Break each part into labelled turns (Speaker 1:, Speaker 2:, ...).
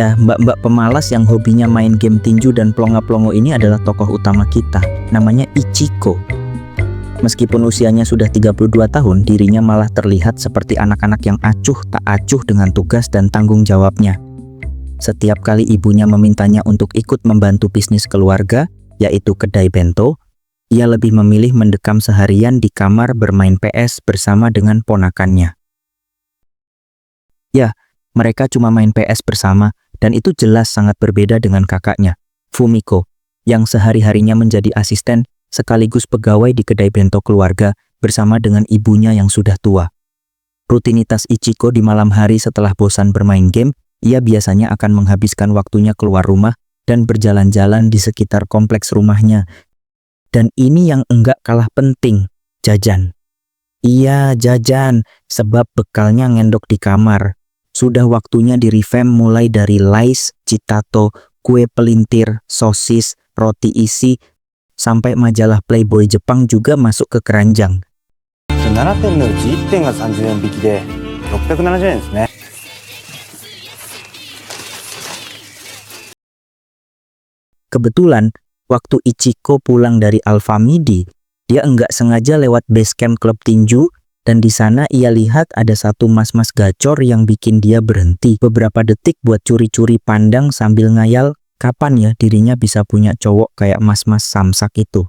Speaker 1: Ya, mbak-mbak pemalas yang hobinya main game tinju dan plonga-plongo ini adalah tokoh utama kita. Namanya Ichiko. Meskipun usianya sudah 32 tahun, dirinya malah terlihat seperti anak-anak yang acuh tak acuh dengan tugas dan tanggung jawabnya. Setiap kali ibunya memintanya untuk ikut membantu bisnis keluarga, yaitu kedai bento, ia lebih memilih mendekam seharian di kamar bermain PS bersama dengan ponakannya. Ya, mereka cuma main PS bersama, dan itu jelas sangat berbeda dengan kakaknya, Fumiko, yang sehari-harinya menjadi asisten sekaligus pegawai di kedai bento keluarga bersama dengan ibunya yang sudah tua. Rutinitas Ichiko di malam hari setelah bosan bermain game, ia biasanya akan menghabiskan waktunya keluar rumah dan berjalan-jalan di sekitar kompleks rumahnya. Dan ini yang enggak kalah penting, jajan. Iya, jajan, sebab bekalnya ngendok di kamar. Sudah waktunya di-revamp mulai dari Lays, Citato, kue pelintir, sosis, roti isi, sampai majalah Playboy Jepang juga masuk ke keranjang.
Speaker 2: 7点のうち1点が30円引きで670円ですね。
Speaker 1: Kebetulan, waktu Ichiko pulang dari Alfamidi, dia enggak sengaja lewat base camp klub tinju, dan di sana ia lihat ada satu mas-mas gacor yang bikin dia berhenti beberapa detik buat curi-curi pandang sambil ngayal kapan ya dirinya bisa punya cowok kayak mas-mas samsak itu.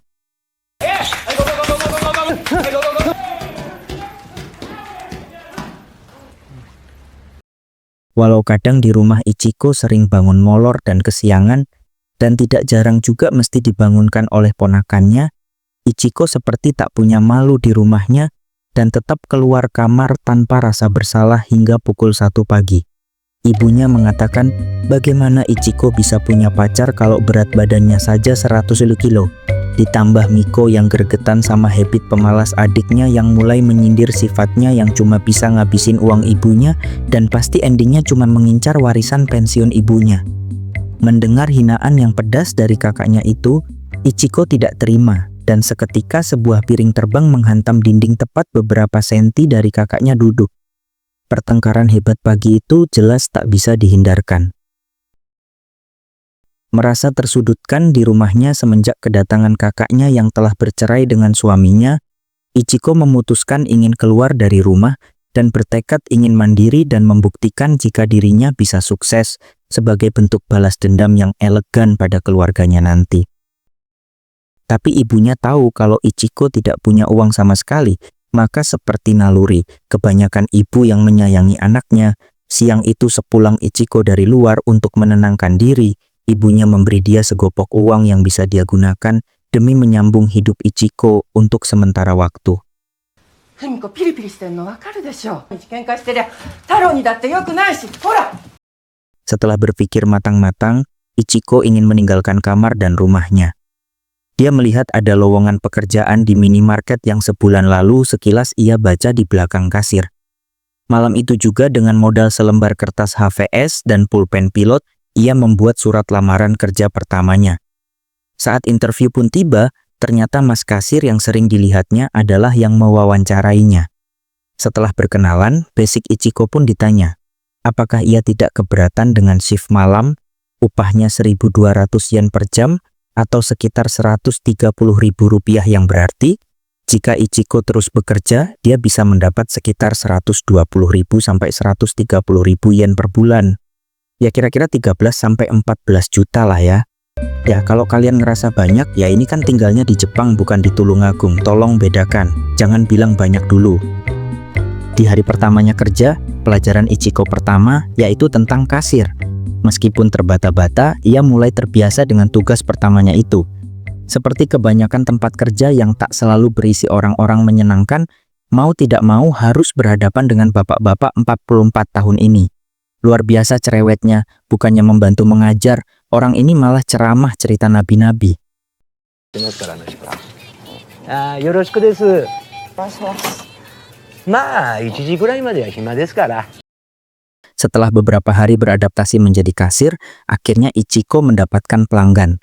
Speaker 1: Walau kadang di rumah Ichiko sering bangun molor dan kesiangan, dan tidak jarang juga mesti dibangunkan oleh ponakannya, Ichiko seperti tak punya malu di rumahnya dan tetap keluar kamar tanpa rasa bersalah hingga pukul 1 pagi. Ibunya mengatakan bagaimana Ichiko bisa punya pacar kalau berat badannya saja 100 kilo. Ditambah Miko yang gregetan sama habit pemalas adiknya yang mulai menyindir sifatnya yang cuma bisa ngabisin uang ibunya dan pasti endingnya cuma mengincar warisan pensiun ibunya. Mendengar hinaan yang pedas dari kakaknya itu, Ichiko tidak terima dan seketika sebuah piring terbang menghantam dinding tepat beberapa senti dari kakaknya duduk. Pertengkaran hebat pagi itu jelas tak bisa dihindarkan. Merasa tersudutkan di rumahnya semenjak kedatangan kakaknya yang telah bercerai dengan suaminya, Ichiko memutuskan ingin keluar dari rumah dan bertekad ingin mandiri dan membuktikan jika dirinya bisa sukses sebagai bentuk balas dendam yang elegan pada keluarganya nanti. Tapi ibunya tahu kalau Ichiko tidak punya uang sama sekali, maka seperti naluri, kebanyakan ibu yang menyayangi anaknya, siang itu sepulang Ichiko dari luar untuk menenangkan diri, ibunya memberi dia segopok uang yang bisa dia gunakan demi menyambung hidup Ichiko untuk sementara waktu. Setelah berpikir matang-matang, Ichiko ingin meninggalkan kamar dan rumahnya. Dia melihat ada lowongan pekerjaan di minimarket yang sebulan lalu sekilas ia baca di belakang kasir. Malam itu juga dengan modal selembar kertas HVS dan pulpen pilot, ia membuat surat lamaran kerja pertamanya. Saat interview pun tiba, ternyata mas kasir yang sering dilihatnya adalah yang mewawancarainya. Setelah berkenalan, basic Ichiko pun ditanya, apakah ia tidak keberatan dengan shift malam, upahnya 1.200 yen per jam, atau sekitar Rp130.000 yang berarti, jika Ichiko terus bekerja, dia bisa mendapat sekitar 120.000 sampai 130.000 yen per bulan. Ya kira-kira 13 sampai 14 juta lah ya. Ya kalau kalian ngerasa banyak, ya ini kan tinggalnya di Jepang bukan di Tulungagung, tolong bedakan, jangan bilang banyak dulu. Di hari pertamanya kerja, pelajaran Ichiko pertama yaitu tentang kasir. Meskipun terbata-bata, ia mulai terbiasa dengan tugas pertamanya itu. Seperti kebanyakan tempat kerja yang tak selalu berisi orang-orang menyenangkan, mau tidak mau harus berhadapan dengan bapak-bapak 44 tahun ini. Luar biasa cerewetnya, bukannya membantu mengajar, orang ini malah ceramah cerita nabi-nabi. Yoroshiku desu. まあ、1時ぐらいまでは暇ですから. Setelah beberapa hari beradaptasi menjadi kasir, akhirnya Ichiko mendapatkan pelanggan.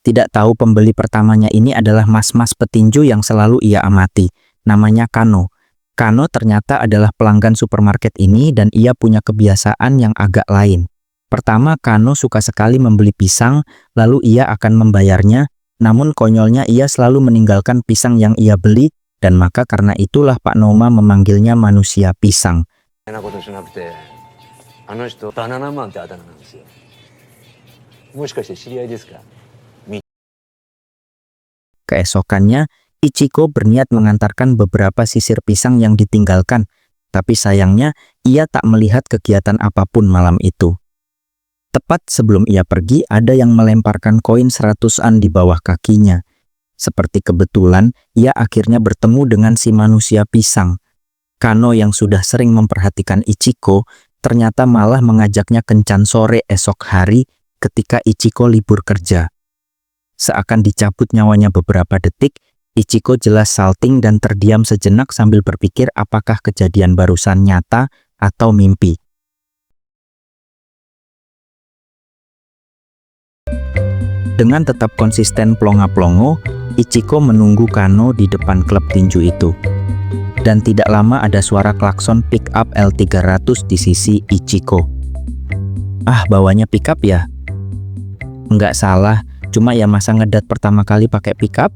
Speaker 1: Tidak tahu pembeli pertamanya ini adalah mas-mas petinju yang selalu ia amati. Namanya Kano. Kano ternyata adalah pelanggan supermarket ini dan ia punya kebiasaan yang agak lain. Pertama, Kano suka sekali membeli pisang, lalu ia akan membayarnya, namun konyolnya ia selalu meninggalkan pisang yang ia beli, dan maka karena itulah Pak Noma memanggilnya manusia pisang. Keesokannya, Ichiko berniat mengantarkan beberapa sisir pisang yang ditinggalkan, tapi sayangnya ia tak melihat kegiatan apapun malam itu. Tepat sebelum ia pergi, ada yang melemparkan koin 100-an di bawah kakinya. Seperti kebetulan, ia akhirnya bertemu dengan si manusia pisang. Kano yang sudah sering memperhatikan Ichiko, ternyata malah mengajaknya kencan sore esok hari ketika Ichiko libur kerja. Seakan dicabut nyawanya beberapa detik, Ichiko jelas salting dan terdiam sejenak sambil berpikir apakah kejadian barusan nyata atau mimpi. Dengan tetap konsisten plonga-plongo, Ichiko menunggu Kano di depan klub tinju itu. Dan tidak lama ada suara klakson pick-up L300 di sisi Ichiko. Ah, bawanya pick-up ya? Enggak salah, cuma ya masa ngedat pertama kali pakai pick-up?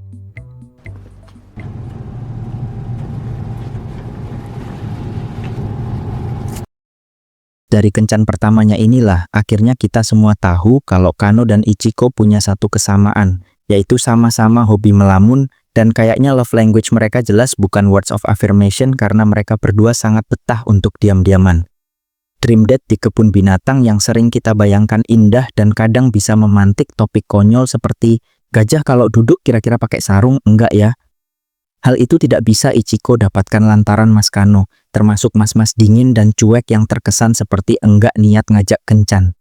Speaker 1: Dari kencan pertamanya inilah, akhirnya kita semua tahu kalau Kano dan Ichiko punya satu kesamaan, yaitu sama-sama hobi melamun, dan kayaknya love language mereka jelas bukan words of affirmation karena mereka berdua sangat betah untuk diam-diaman. Dream date di kebun binatang yang sering kita bayangkan indah dan kadang bisa memantik topik konyol seperti, gajah kalau duduk kira-kira pakai sarung, enggak ya? Hal itu tidak bisa Ichiko dapatkan lantaran Mas Kano, termasuk mas-mas dingin dan cuek yang terkesan seperti enggak niat ngajak kencan.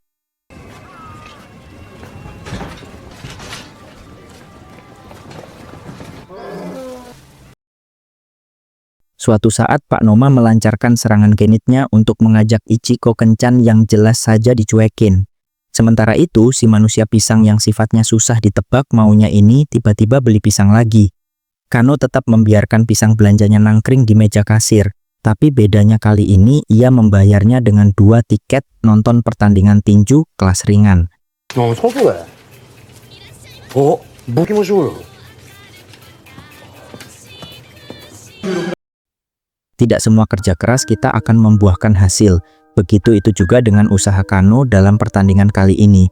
Speaker 1: Suatu saat Pak Noma melancarkan serangan genitnya untuk mengajak Ichiko kencan yang jelas saja dicuekin. Sementara itu, si manusia pisang yang sifatnya susah ditebak maunya ini tiba-tiba beli pisang lagi. Kano tetap membiarkan pisang belanjanya nangkring di meja kasir, tapi bedanya kali ini ia membayarnya dengan 2 tiket nonton pertandingan tinju kelas ringan. Tidak semua kerja keras kita akan membuahkan hasil, begitu itu juga dengan usaha Kano dalam pertandingan kali ini.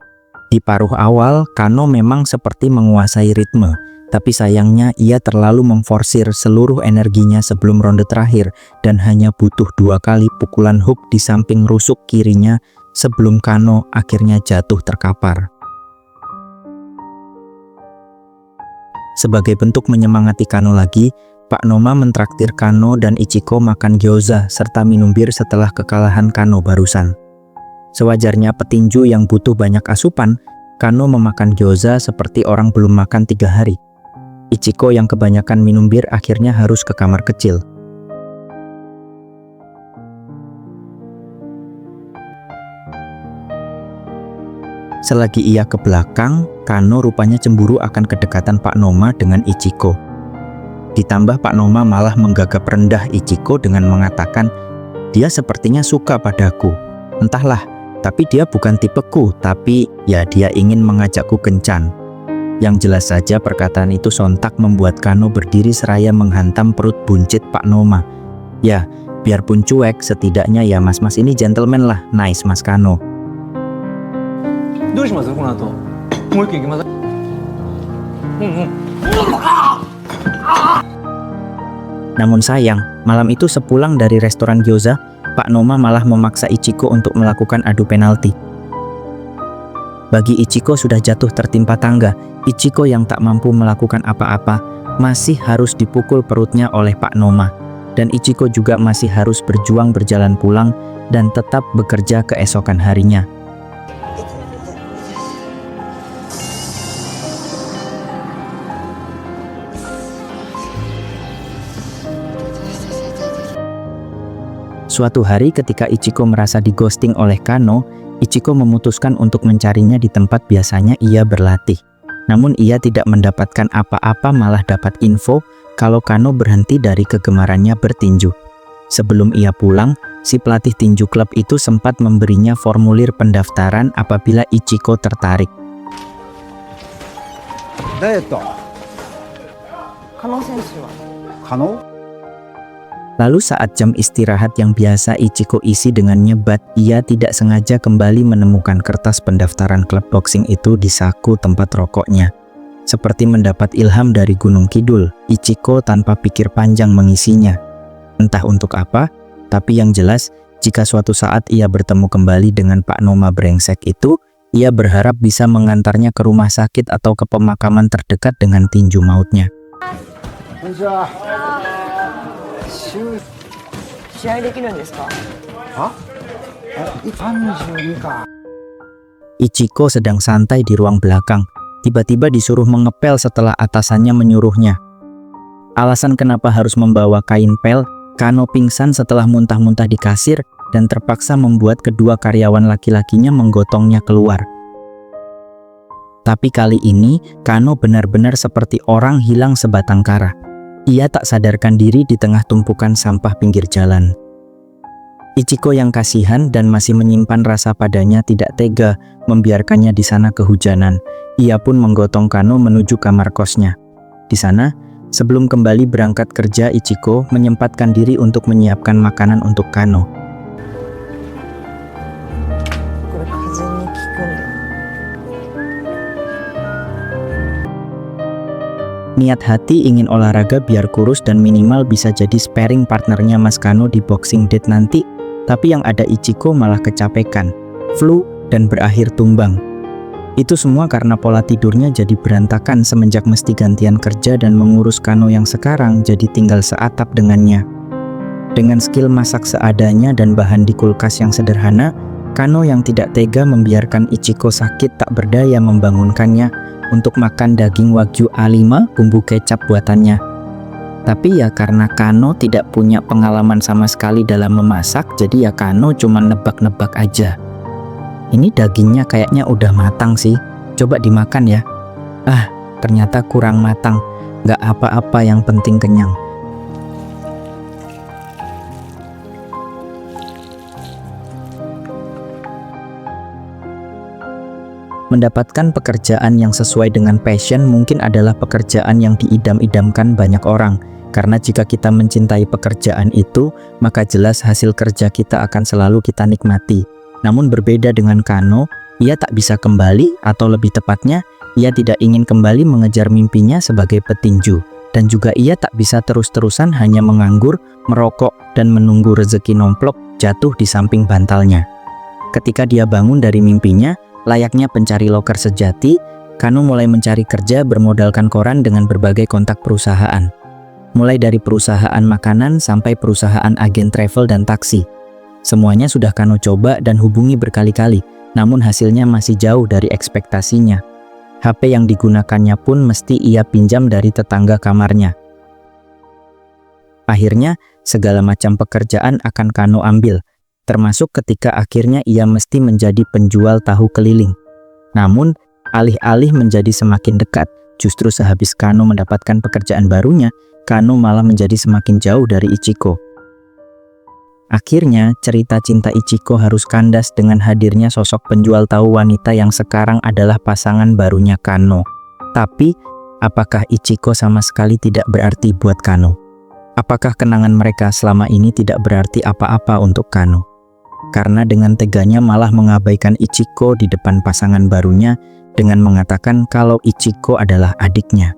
Speaker 1: Di paruh awal, Kano memang seperti menguasai ritme, tapi sayangnya ia terlalu memforsir seluruh energinya sebelum ronde terakhir dan hanya butuh 2 kali pukulan hook di samping rusuk kirinya sebelum Kano akhirnya jatuh terkapar. Sebagai bentuk menyemangati Kano lagi, Pak Noma mentraktir Kano dan Ichiko makan gyoza serta minum bir setelah kekalahan Kano barusan. Sewajarnya petinju yang butuh banyak asupan, Kano memakan gyoza seperti orang belum makan 3 hari. Ichiko yang kebanyakan minum bir akhirnya harus ke kamar kecil. Selagi ia ke belakang, Kano rupanya cemburu akan kedekatan Pak Noma dengan Ichiko. Ditambah Pak Noma malah menggagap rendah Ichiko dengan mengatakan, dia sepertinya suka padaku. Entahlah, tapi dia bukan tipeku, tapi ya dia ingin mengajakku kencan. Yang jelas saja perkataan itu sontak membuat Kano berdiri seraya menghantam perut buncit Pak Noma. Ya, biarpun cuek, setidaknya ya mas-mas ini gentleman lah, nice Mas Kano. Namun sayang, malam itu sepulang dari restoran gyoza, Pak Noma malah memaksa Ichiko untuk melakukan adu penalti. Bagi Ichiko sudah jatuh tertimpa tangga, Ichiko yang tak mampu melakukan apa-apa masih harus dipukul perutnya oleh Pak Noma. Dan Ichiko juga masih harus berjuang berjalan pulang dan tetap bekerja keesokan harinya. Suatu hari ketika Ichiko merasa di-ghosting oleh Kano, Ichiko memutuskan untuk mencarinya di tempat biasanya ia berlatih. Namun ia tidak mendapatkan apa-apa, malah dapat info kalau Kano berhenti dari kegemarannya bertinju. Sebelum ia pulang, si pelatih tinju klub itu sempat memberinya formulir pendaftaran apabila Ichiko tertarik.
Speaker 2: ダイエット
Speaker 3: 加納選手は
Speaker 2: 可能？
Speaker 1: Lalu saat jam istirahat yang biasa Ichiko isi dengan nyebat, ia tidak sengaja kembali menemukan kertas pendaftaran klub boxing itu di saku tempat rokoknya. Seperti mendapat ilham dari Gunung Kidul, Ichiko tanpa pikir panjang mengisinya. Entah untuk apa, tapi yang jelas, jika suatu saat ia bertemu kembali dengan Pak Noma brengsek itu, ia berharap bisa mengantarnya ke rumah sakit atau ke pemakaman terdekat dengan tinju mautnya.
Speaker 2: こんにちは。
Speaker 3: 試合できるんですか？
Speaker 2: は？32か。
Speaker 1: Ichiko sedang santai di ruang belakang, tiba-tiba disuruh mengepel setelah atasannya menyuruhnya. Alasan kenapa harus membawa kain pel, Kano pingsan setelah muntah-muntah di kasir dan terpaksa membuat kedua karyawan laki-lakinya menggotongnya keluar. Tapi kali ini, Kano benar-benar seperti orang hilang sebatang kara. Ia tak sadarkan diri di tengah tumpukan sampah pinggir jalan. Ichiko yang kasihan dan masih menyimpan rasa padanya tidak tega membiarkannya di sana kehujanan. Ia pun menggotong Kano menuju kamar kosnya. Di sana, sebelum kembali berangkat kerja, Ichiko menyempatkan diri untuk menyiapkan makanan untuk Kano.
Speaker 3: これ風に効くんだ。
Speaker 1: Niat hati ingin olahraga biar kurus dan minimal bisa jadi sparring partnernya Mas Kano di boxing date nanti, tapi yang ada Ichiko malah kecapekan, flu, dan berakhir tumbang. Itu semua karena pola tidurnya jadi berantakan semenjak mesti gantian kerja dan mengurus Kano yang sekarang jadi tinggal seatap dengannya. Dengan skill masak seadanya dan bahan di kulkas yang sederhana, Kano yang tidak tega membiarkan Ichiko sakit tak berdaya membangunkannya untuk makan daging Wagyu A5 bumbu kecap buatannya. Tapi ya karena Kano tidak punya pengalaman sama sekali dalam memasak, jadi ya Kano cuma nebak-nebak aja. Ini dagingnya kayaknya udah matang sih, coba dimakan ya. Ah, ternyata kurang matang, nggak apa-apa yang penting kenyang. Mendapatkan pekerjaan yang sesuai dengan passion mungkin adalah pekerjaan yang diidam-idamkan banyak orang. Karena jika kita mencintai pekerjaan itu, maka jelas hasil kerja kita akan selalu kita nikmati. Namun berbeda dengan Kano, ia tak bisa kembali, atau lebih tepatnya, ia tidak ingin kembali mengejar mimpinya sebagai petinju. Dan juga ia tak bisa terus-terusan hanya menganggur, merokok, dan menunggu rezeki nomplok jatuh di samping bantalnya. Ketika dia bangun dari mimpinya, layaknya pencari loker sejati, Kano mulai mencari kerja bermodalkan koran dengan berbagai kontak perusahaan. Mulai dari perusahaan makanan sampai perusahaan agen travel dan taksi. Semuanya sudah Kano coba dan hubungi berkali-kali, namun hasilnya masih jauh dari ekspektasinya. HP yang digunakannya pun mesti ia pinjam dari tetangga kamarnya. Akhirnya, segala macam pekerjaan akan Kano ambil, termasuk ketika akhirnya ia mesti menjadi penjual tahu keliling. Namun, alih-alih menjadi semakin dekat, justru sehabis Kano mendapatkan pekerjaan barunya, Kano malah menjadi semakin jauh dari Ichiko. Akhirnya, cerita cinta Ichiko harus kandas dengan hadirnya sosok penjual tahu wanita yang sekarang adalah pasangan barunya Kano. Tapi, apakah Ichiko sama sekali tidak berarti buat Kano? Apakah kenangan mereka selama ini tidak berarti apa-apa untuk Kano? Karena dengan teganya malah mengabaikan Ichiko di depan pasangan barunya dengan mengatakan kalau Ichiko adalah adiknya.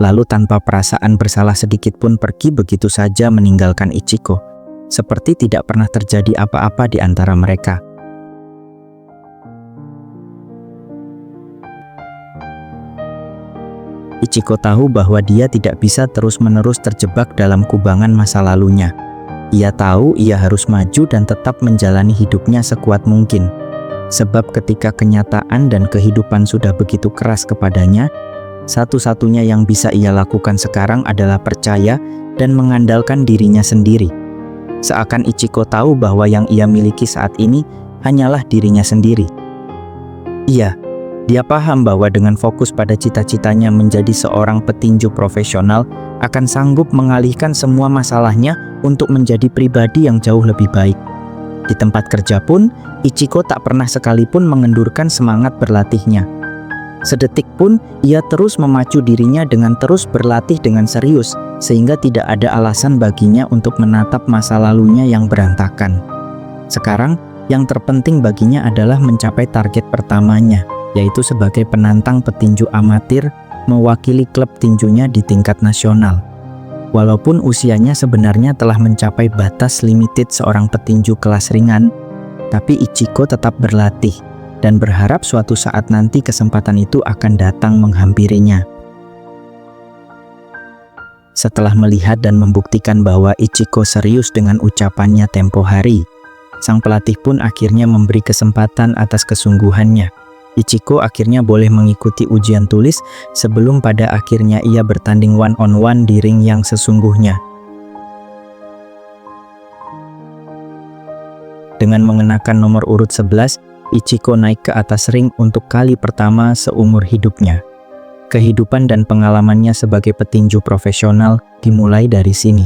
Speaker 1: Lalu tanpa perasaan bersalah sedikit pun pergi begitu saja meninggalkan Ichiko. Seperti tidak pernah terjadi apa-apa di antara mereka. Ichiko tahu bahwa dia tidak bisa terus-menerus terjebak dalam kubangan masa lalunya. Ia tahu ia harus maju dan tetap menjalani hidupnya sekuat mungkin. Sebab ketika kenyataan dan kehidupan sudah begitu keras kepadanya, satu-satunya yang bisa ia lakukan sekarang adalah percaya dan mengandalkan dirinya sendiri. Seakan Ichiko tahu bahwa yang ia miliki saat ini hanyalah dirinya sendiri. Iya, Dia paham bahwa dengan fokus pada cita-citanya menjadi seorang petinju profesional akan sanggup mengalihkan semua masalahnya untuk menjadi pribadi yang jauh lebih baik. Di tempat kerja pun, Ichiko tak pernah sekalipun mengendurkan semangat berlatihnya. Sedetik pun, ia terus memacu dirinya dengan terus berlatih dengan serius, sehingga tidak ada alasan baginya untuk menatap masa lalunya yang berantakan. Sekarang, yang terpenting baginya adalah mencapai target pertamanya, yaitu sebagai penantang petinju amatir mewakili klub tinjunya di tingkat nasional. Walaupun usianya sebenarnya telah mencapai batas limited seorang petinju kelas ringan, tapi Ichiko tetap berlatih dan berharap suatu saat nanti kesempatan itu akan datang menghampirinya. Setelah melihat dan membuktikan bahwa Ichiko serius dengan ucapannya tempo hari, sang pelatih pun akhirnya memberi kesempatan atas kesungguhannya. Ichiko akhirnya boleh mengikuti ujian tulis sebelum pada akhirnya ia bertanding one-on-one di ring yang sesungguhnya. Dengan mengenakan nomor urut 11, Ichiko naik ke atas ring untuk kali pertama seumur hidupnya. Kehidupan dan pengalamannya sebagai petinju profesional dimulai dari sini.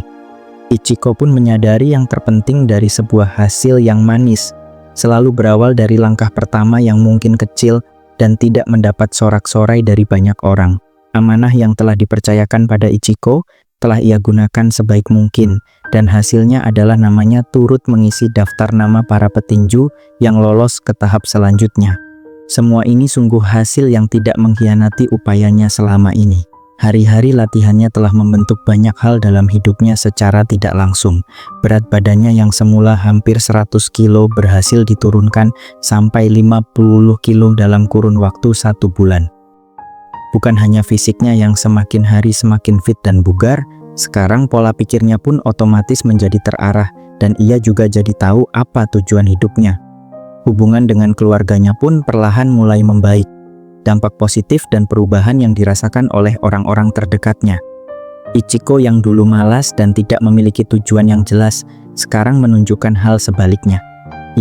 Speaker 1: Ichiko pun menyadari yang terpenting dari sebuah hasil yang manis selalu berawal dari langkah pertama yang mungkin kecil dan tidak mendapat sorak-sorai dari banyak orang. Amanah yang telah dipercayakan pada Ichiko telah ia gunakan sebaik mungkin, dan hasilnya adalah namanya turut mengisi daftar nama para petinju yang lolos ke tahap selanjutnya. Semua ini sungguh hasil yang tidak mengkhianati upayanya selama ini. Hari-hari latihannya telah membentuk banyak hal dalam hidupnya secara tidak langsung. Berat badannya yang semula hampir 100 kilo berhasil diturunkan sampai 50 kilo dalam kurun waktu 1 bulan. Bukan hanya fisiknya yang semakin hari semakin fit dan bugar, sekarang pola pikirnya pun otomatis menjadi terarah dan ia juga jadi tahu apa tujuan hidupnya. Hubungan dengan keluarganya pun perlahan mulai membaik. Dampak positif dan perubahan yang dirasakan oleh orang-orang terdekatnya. Ichiko yang dulu malas dan tidak memiliki tujuan yang jelas, sekarang menunjukkan hal sebaliknya.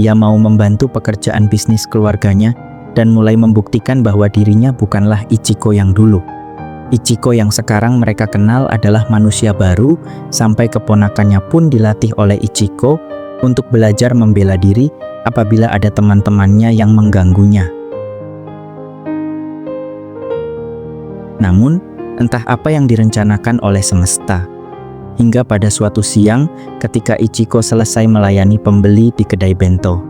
Speaker 1: Ia mau membantu pekerjaan bisnis keluarganya dan mulai membuktikan bahwa dirinya bukanlah Ichiko yang dulu. Ichiko yang sekarang mereka kenal adalah manusia baru, sampai keponakannya pun dilatih oleh Ichiko untuk belajar membela diri apabila ada teman-temannya yang mengganggunya. Namun, entah apa yang direncanakan oleh semesta. Hingga pada suatu siang, ketika Ichiko selesai melayani pembeli di kedai bento,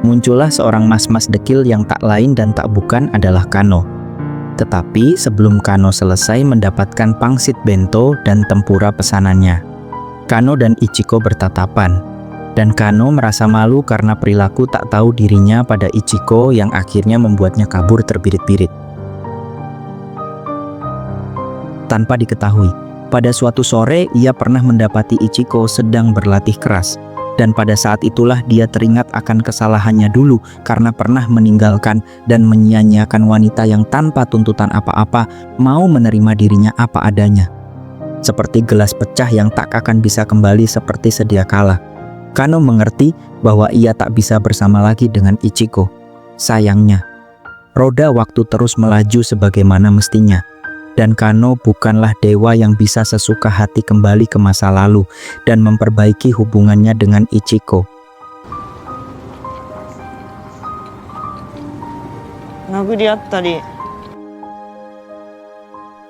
Speaker 1: muncullah seorang mas-mas dekil yang tak lain dan tak bukan adalah Kano. Tetapi sebelum Kano selesai mendapatkan pangsit bento dan tempura pesanannya, Kano dan Ichiko bertatapan. Dan Kano merasa malu karena perilaku tak tahu dirinya pada Ichiko yang akhirnya membuatnya kabur terbirit-birit. Tanpa diketahui, pada suatu sore ia pernah mendapati Ichiko sedang berlatih keras. Dan pada saat itulah dia teringat akan kesalahannya dulu karena pernah meninggalkan dan menyia-nyiakan wanita yang tanpa tuntutan apa-apa mau menerima dirinya apa adanya. Seperti gelas pecah yang tak akan bisa kembali seperti sedia kala. Kano mengerti bahwa ia tak bisa bersama lagi dengan Ichiko. Sayangnya, roda waktu terus melaju sebagaimana mestinya. Dan Kano bukanlah dewa yang bisa sesuka hati kembali ke masa lalu dan memperbaiki hubungannya dengan Ichiko.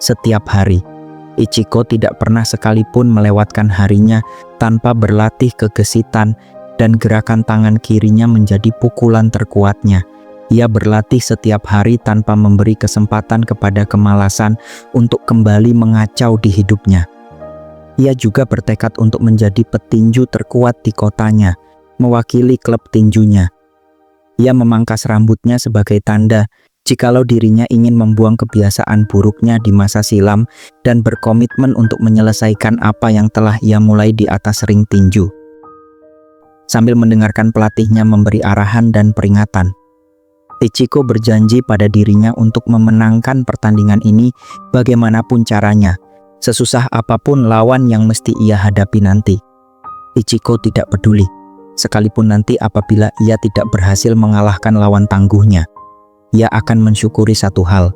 Speaker 1: Setiap hari, Ichiko tidak pernah sekalipun melewatkan harinya tanpa berlatih kegesitan dan gerakan tangan kirinya menjadi pukulan terkuatnya. Ia berlatih setiap hari tanpa memberi kesempatan kepada kemalasan untuk kembali mengacau di hidupnya. Ia juga bertekad untuk menjadi petinju terkuat di kotanya, mewakili klub tinjunya. Ia memangkas rambutnya sebagai tanda jikalau dirinya ingin membuang kebiasaan buruknya di masa silam dan berkomitmen untuk menyelesaikan apa yang telah ia mulai di atas ring tinju. Sambil mendengarkan pelatihnya memberi arahan dan peringatan, Ichiko berjanji pada dirinya untuk memenangkan pertandingan ini bagaimanapun caranya, sesusah apapun lawan yang mesti ia hadapi nanti. Ichiko tidak peduli, sekalipun nanti apabila ia tidak berhasil mengalahkan lawan tangguhnya. ia akan mensyukuri satu hal,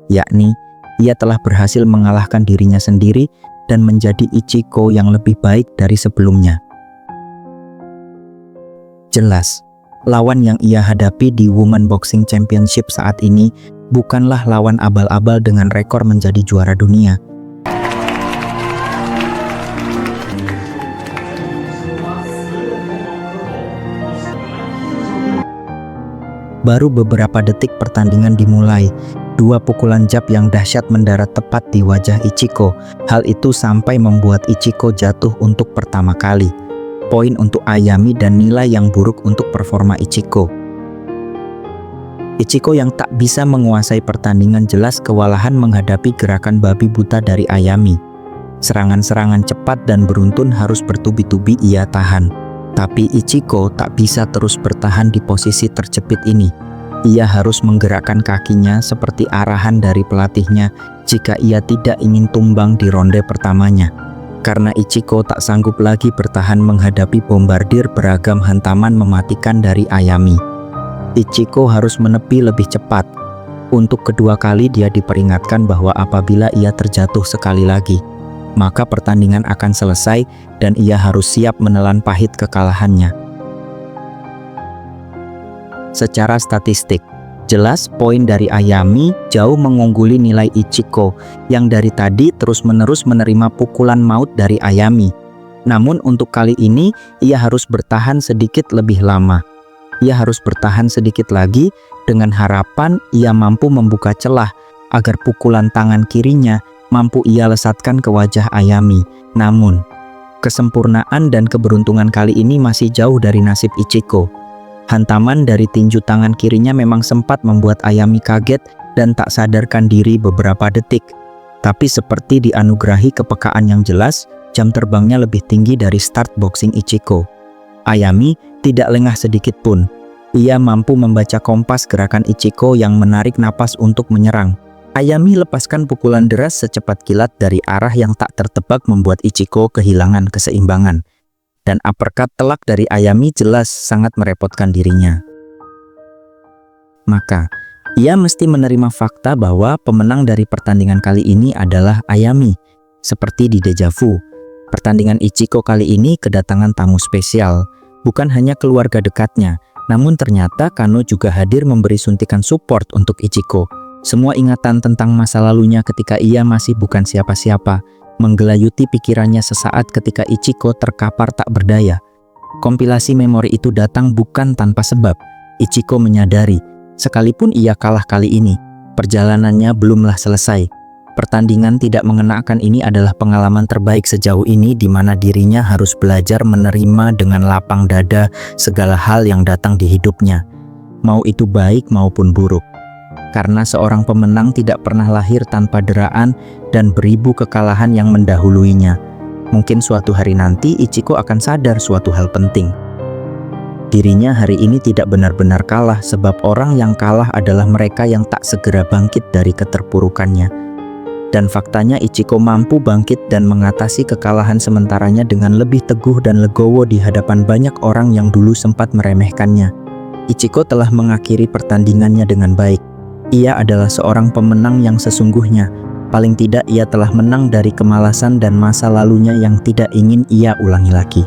Speaker 1: yakni ia telah berhasil mengalahkan dirinya sendiri dan menjadi Ichiko yang lebih baik dari sebelumnya. Jelas, lawan yang ia hadapi di Women Boxing Championship saat ini bukanlah lawan abal-abal dengan rekor menjadi juara dunia. Baru beberapa detik pertandingan dimulai, dua pukulan jab yang dahsyat mendarat tepat di wajah Ichiko. Hal itu sampai membuat Ichiko jatuh untuk pertama kali. Poin untuk Ayami dan nilai yang buruk untuk performa Ichiko. Ichiko yang tak bisa menguasai pertandingan jelas kewalahan menghadapi gerakan babi buta dari Ayami. Serangan-serangan cepat dan beruntun harus bertubi-tubi ia tahan. Tapi Ichiko tak bisa terus bertahan di posisi terjepit ini. Ia harus menggerakkan kakinya seperti arahan dari pelatihnya jika ia tidak ingin tumbang di ronde pertamanya. Karena Ichiko tak sanggup lagi bertahan menghadapi bombardir beragam hantaman mematikan dari Ayami. Ichiko harus menepi lebih cepat. Untuk kedua kali dia diperingatkan bahwa apabila ia terjatuh sekali lagi, maka pertandingan akan selesai dan ia harus siap menelan pahit kekalahannya. Secara statistik, jelas poin dari Ayami jauh mengungguli nilai Ichiko yang dari tadi terus-menerus menerima pukulan maut dari Ayami. Namun untuk kali ini ia harus bertahan sedikit lebih lama. Ia harus bertahan sedikit lagi dengan harapan ia mampu membuka celah agar pukulan tangan kirinya mampu ia lesatkan ke wajah Ayami. Namun, kesempurnaan dan keberuntungan kali ini masih jauh dari nasib Ichiko. Hantaman dari tinju tangan kirinya memang sempat membuat Ayami kaget dan tak sadarkan diri beberapa detik. Tapi seperti dianugerahi kepekaan yang jelas, jam terbangnya lebih tinggi dari start boxing Ichiko. Ayami tidak lengah sedikit pun. Ia mampu membaca kompas gerakan Ichiko yang menarik napas untuk menyerang. Ayami lepaskan pukulan deras secepat kilat dari arah yang tak tertebak membuat Ichiko kehilangan keseimbangan. Dan uppercut telak dari Ayami jelas sangat merepotkan dirinya. Maka, ia mesti menerima fakta bahwa pemenang dari pertandingan kali ini adalah Ayami. Seperti di Deja Vu, pertandingan Ichiko kali ini kedatangan tamu spesial. Bukan hanya keluarga dekatnya, namun ternyata Kano juga hadir memberi suntikan support untuk Ichiko. Semua ingatan tentang masa lalunya ketika ia masih bukan siapa-siapa menggelayuti pikirannya sesaat ketika Ichiko terkapar tak berdaya. Kompilasi memori itu datang bukan tanpa sebab. Ichiko menyadari, sekalipun ia kalah kali ini, perjalanannya belumlah selesai. Pertandingan tidak mengenakan ini adalah pengalaman terbaik sejauh ini di mana dirinya harus belajar menerima dengan lapang dada segala hal yang datang di hidupnya, mau itu baik maupun buruk. Karena seorang pemenang tidak pernah lahir tanpa deraan dan beribu kekalahan yang mendahuluinya. Mungkin suatu hari nanti Ichiko akan sadar suatu hal penting. Dirinya hari ini tidak benar-benar kalah sebab orang yang kalah adalah mereka yang tak segera bangkit dari keterpurukannya. Dan faktanya Ichiko mampu bangkit dan mengatasi kekalahan sementaranya dengan lebih teguh dan legowo di hadapan banyak orang yang dulu sempat meremehkannya. Ichiko telah mengakhiri pertandingannya dengan baik. Ia adalah seorang pemenang yang sesungguhnya. Paling tidak ia telah menang dari kemalasan dan masa lalunya yang tidak ingin ia ulangi lagi.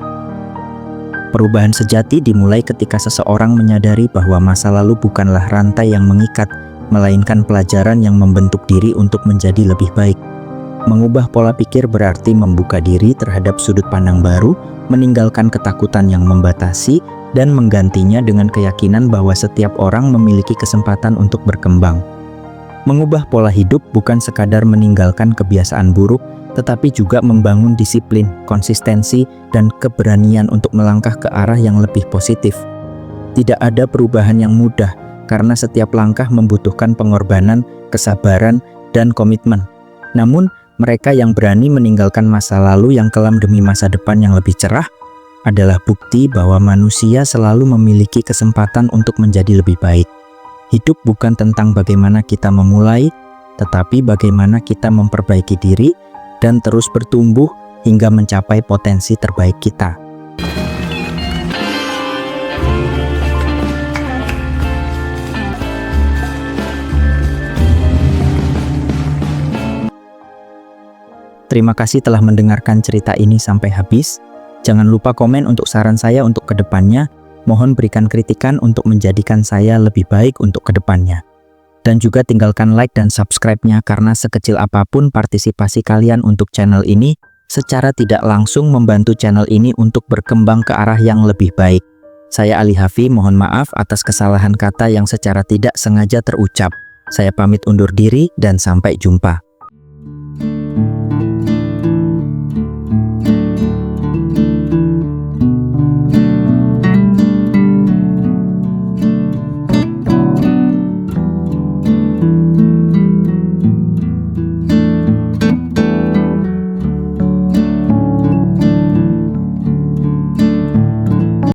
Speaker 1: Perubahan sejati dimulai ketika seseorang menyadari bahwa masa lalu bukanlah rantai yang mengikat, melainkan pelajaran yang membentuk diri untuk menjadi lebih baik. Mengubah pola pikir berarti membuka diri terhadap sudut pandang baru, meninggalkan ketakutan yang membatasi, dan menggantinya dengan keyakinan bahwa setiap orang memiliki kesempatan untuk berkembang. Mengubah pola hidup bukan sekadar meninggalkan kebiasaan buruk, tetapi juga membangun disiplin, konsistensi, dan keberanian untuk melangkah ke arah yang lebih positif. Tidak ada perubahan yang mudah, karena setiap langkah membutuhkan pengorbanan, kesabaran, dan komitmen. Namun, mereka yang berani meninggalkan masa lalu yang kelam demi masa depan yang lebih cerah, adalah bukti bahwa manusia selalu memiliki kesempatan untuk menjadi lebih baik. Hidup bukan tentang bagaimana kita memulai, tetapi bagaimana kita memperbaiki diri dan terus bertumbuh hingga mencapai potensi terbaik kita. Terima kasih telah mendengarkan cerita ini sampai habis. Jangan lupa komen untuk saran saya untuk kedepannya. Mohon berikan kritikan untuk menjadikan saya lebih baik untuk kedepannya. Dan juga tinggalkan like dan subscribe-nya karena sekecil apapun partisipasi kalian untuk channel ini secara tidak langsung membantu channel ini untuk berkembang ke arah yang lebih baik. Saya Ali Hafi, mohon maaf atas kesalahan kata yang secara tidak sengaja terucap. Saya pamit undur diri dan sampai jumpa.